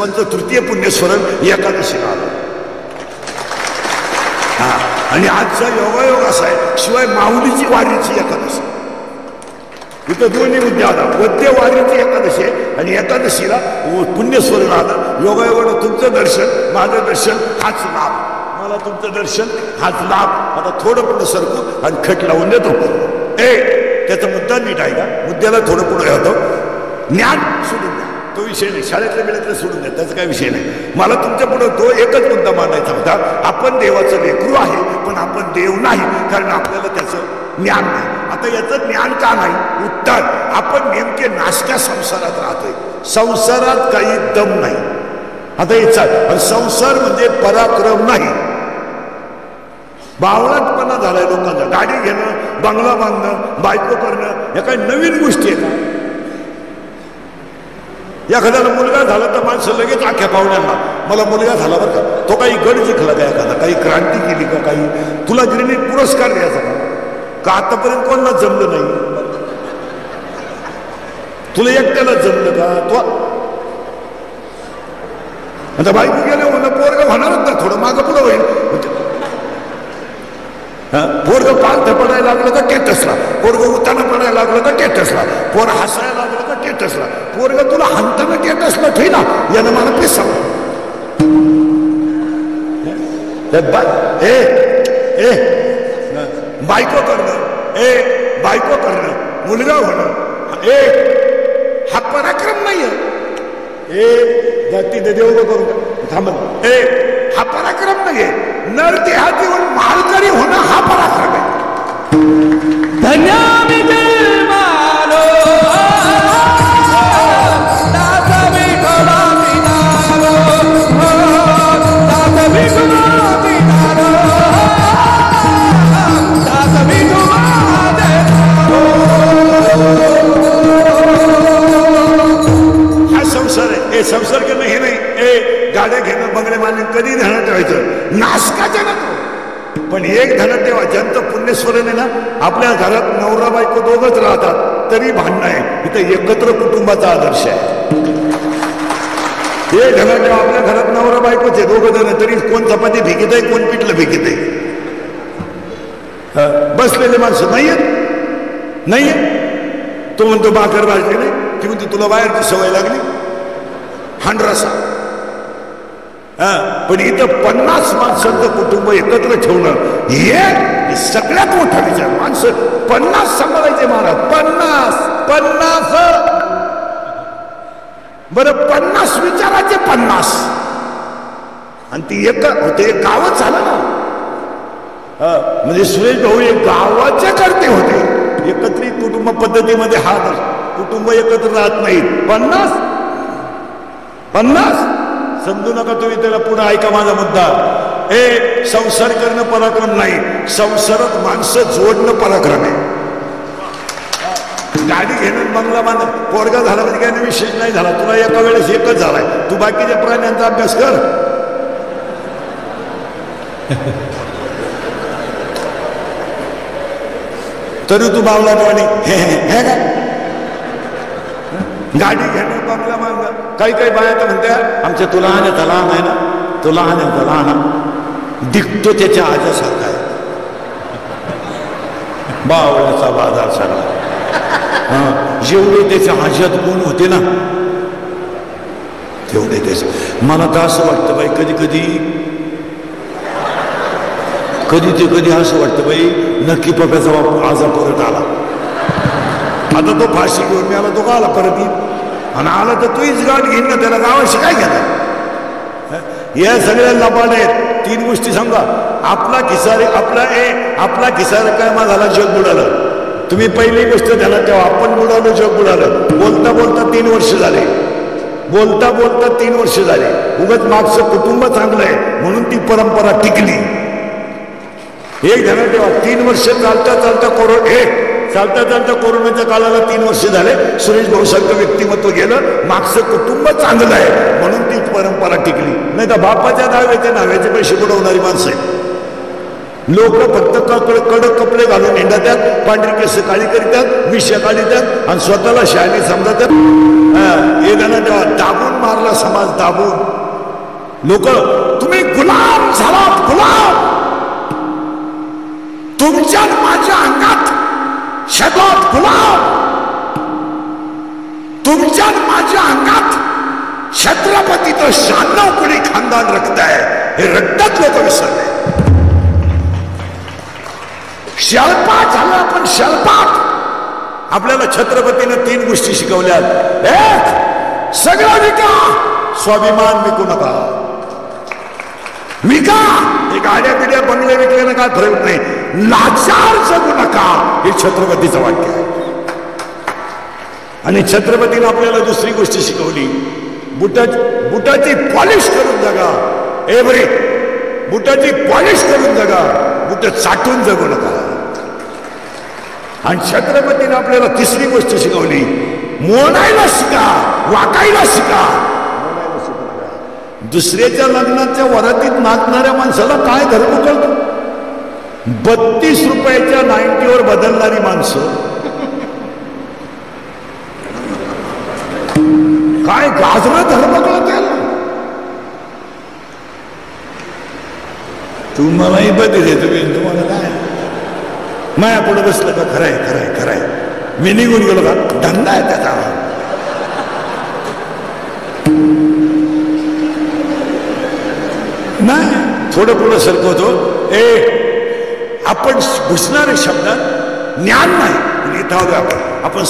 नरसिंहांचं तृतीय पुण्यस्मरण एकादशीला आलं. हा, आणि आजचा योगायोग असा आहे, शिवाय माऊलीची वारीची एकादशी, इथं दोन्ही मुद्दे आला. वद्य वारीची एकादशी आहे आणि एकादशीला पुण्यस्मरण आलं. योगायोगानं तुमचं दर्शन, माझं दर्शन, हाच लाभ. मला तुमचं दर्शन, हाच लाभ. आता थोडं पुढं सरकू आणि खट लावून देतो. त्याचा मुद्दा नीट आहे का? मुद्द्याला थोडं पुढे होतं. ज्ञान सोडून द्या, तो विषय नाही. शाळेतल्या वेळेतलं सोडून द्या, त्याचा काही विषय नाही. मला तुमच्या पुढे तो एकच मुद्दा मांडायचा होता. आपण देवाचं लेकरू आहे, पण आपण देव नाही, कारण आपल्याला त्याचं ज्ञान नाही. आता याचं ज्ञान का नाही? उत्तर, आपण नेमके नाशक्या संसारात राहतोय. संसारात काही दम नाही. आता याचा संसार म्हणजे पराक्रम नाही, बावळटपणा झालाय लोकांचा. गाडी घेणं, बंगला बांधणं, बायको करणं, या काही नवीन गोष्टी आहेत का? एखाद्याला मुलगा झाला तर माणसं लगेच आख्या पाहुण्यांना मला मुलगा झाला बरं का. तो काही गड जिंकला का? एखादा काही क्रांती केली का? काही तुला गिरणीत पुरस्कार द्यायचा का? आतापर्यंत कोणाला जमलं नाही? तुला एकट्याला जमलं का? तो आता बायको गेलं म्हणलं पोरग होणारच ना, थोडं मागं पुढं होईल. पोरग पालथ पडायला लागलं तर टेटसला, पोरग उताना पडायला लागलं तर टेटसला, पोर हसायला लागलं तर टेटसला. पोरग तुला हंताना टेटसला ठेवला, यानं मला पिसावं. बायको करणं, बायको करणं, मुलगा होणं, हा पराक्रम नाहीये. जाती देव करू थांब, हा पराक्रम नाहीये. नर देहात येऊन मालकरी होणं हा पराक्रम आहे. धन्य संसार करणं हे नाही. गाड्या घेणं, बंगले बांधणे कधी ध्यानात ठेवायचं? नाशकाच्या नको, पण एक ध्यानात ठेवा, ज्यांचं पुण्यस्मरण आहे ना, आपल्या घरात नवरा बायको दोघच राहतात तरी भांडणं आहे. इथं एकत्र कुटुंबाचा आदर्श आहे. हे ध्यानात ठेवा, आपल्या घरात नवरा बायकोचे दोघं जण तरी कोण चपाती फेकीत आहे, कोण पिठलं फेकीत आहे. बसलेले माणसं नाहीये. तो म्हणतो भाकर भाजली नाही, ती म्हणते तुला बाहेरची सवय लागली हांडरसा. पण इथं 50 माणसांचं कुटुंब एकत्र ठेवणं हे सगळ्यात मोठा विचार. माणसं 50 सांभाळायचे महाराज, 50 बरं, 50 विचाराचे 50 आणि ती एक होते. गावच झालं ना. म्हणजे सुरेश भाऊ एक गावाचे करते होते. एकत्रित कुटुंब पद्धतीमध्ये हा कुटुंब एकत्र राहत नाहीत. 50 समजू नका तुम्ही त्याला. पुन्हा ऐका माझा मुद्दा. संसार करणं पराक्रम नाही, संसारात माणसं जोडणं पराक्रम आहे. गाडी घेणं, बंगला बांधणं, पोरगा झाला म्हणजे काही विशेष नाही झाला. तुला एका वेळेस एकच झालाय. तू बाकीच्या प्राण्यांचा अभ्यास कर. तरी तू बावला आणि हे काय गाडी घेणं, बंगला बांधणं. काही बाया तर म्हणत्या आमच्या तुला आण्याचा लहान आहे ना, तुला आण्याचा लहान दिखतो त्याच्या आजासारखा आहे. बावळ्याचा बाजार सगळा. जेवढे त्याच्या आज्यात गुण होते ना तेवढे त्याच. मला तर असं वाटतं बाई, कधी असं वाटतं बाई, नक्की पप्याचा बापू आजा परत आला. आता तो फाशी घेऊन मी आला, तो का आला परत येईल? आणि आला तर तूच गाठ घेईन ना, त्याला गावाशी काय घेणार? या सगळ्या लबाड आहेत. 3 गोष्टी सांगा. आपला खिसा रिकामा झाला, जग बुडालं. तुम्ही पहिली गोष्ट ध्यानात ठेवा, आपण बुडालो, जग बुडालं. बोलता 3 वर्ष झाले. उगाच मागचं कुटुंब चांगलं आहे म्हणून ती परंपरा टिकली. एक ध्यानात ठेवा, 3 वर्ष चालता कोरोनाच्या काळाला 3 वर्ष झाले. सुरेश भाऊसारखं व्यक्तिमत्व गेलं, मागचं कुटुंब चांगलं आहे म्हणून ती परंपरा टिकली. नाही तर बापाच्या नावाचे पैसे बुडवणारी माणसं आहेत. लोक फक्त कडक कपडे घालून हिंडतात, पांढरी केस काळी करीतात, मिश्या काढतात आणि स्वतःला शाळेत समजतात. हे त्यानं दाबून मारला समाज, दाबून. लोक तुम्ही गुलाम झालात, गुलाम. तुमच्या माझ्या अंगात शब्दात गुलाम, तुमच्या माझ्या अंगात छत्रपतीचं 96 कोणी खानदान रक्त आहे, हे रक्तात लोक विसरले. शलपाट झालं आपण, शलपाट. आपल्याला छत्रपतीने 3 गोष्टी शिकवल्यात. एक, सगळं विका, स्वाभिमान विकू नका. विका, हे गाड्या बिड्या बंगले विकल्यानं काय फरक नाही. लाचार जगू नका, हे छत्रपतीचं वाक्य आहे. आणि छत्रपतीने आपल्याला दुसरी गोष्ट शिकवली, बुटाची पॉलिश करून जगा. ए बरे, बुटाची पॉलिश करून जगा, बुट चाटून जगू नका. आणि छत्रपतीने आपल्याला तिसरी गोष्ट शिकवली, मोडायला शिका, वाकायला शिका. दुसऱ्याच्या लग्नाच्या वरातीत नाचणाऱ्या माणसाला काय धर्म कळतो? 32 रुपयाच्या 90वर बदलणारी माणसं काय गाजर धर्म कळत. तुम्हालाही बदल तुम्ही, तुम्हाला काय माया पुढे बसलं का? खरंय खरंय खरंय, मी निघून गेलो का? धंदा आहे त्याचा. नाही, थोडं पुढं सरकवतो. आपण घुसणारे शब्दात ज्ञान नाही, इथं आपण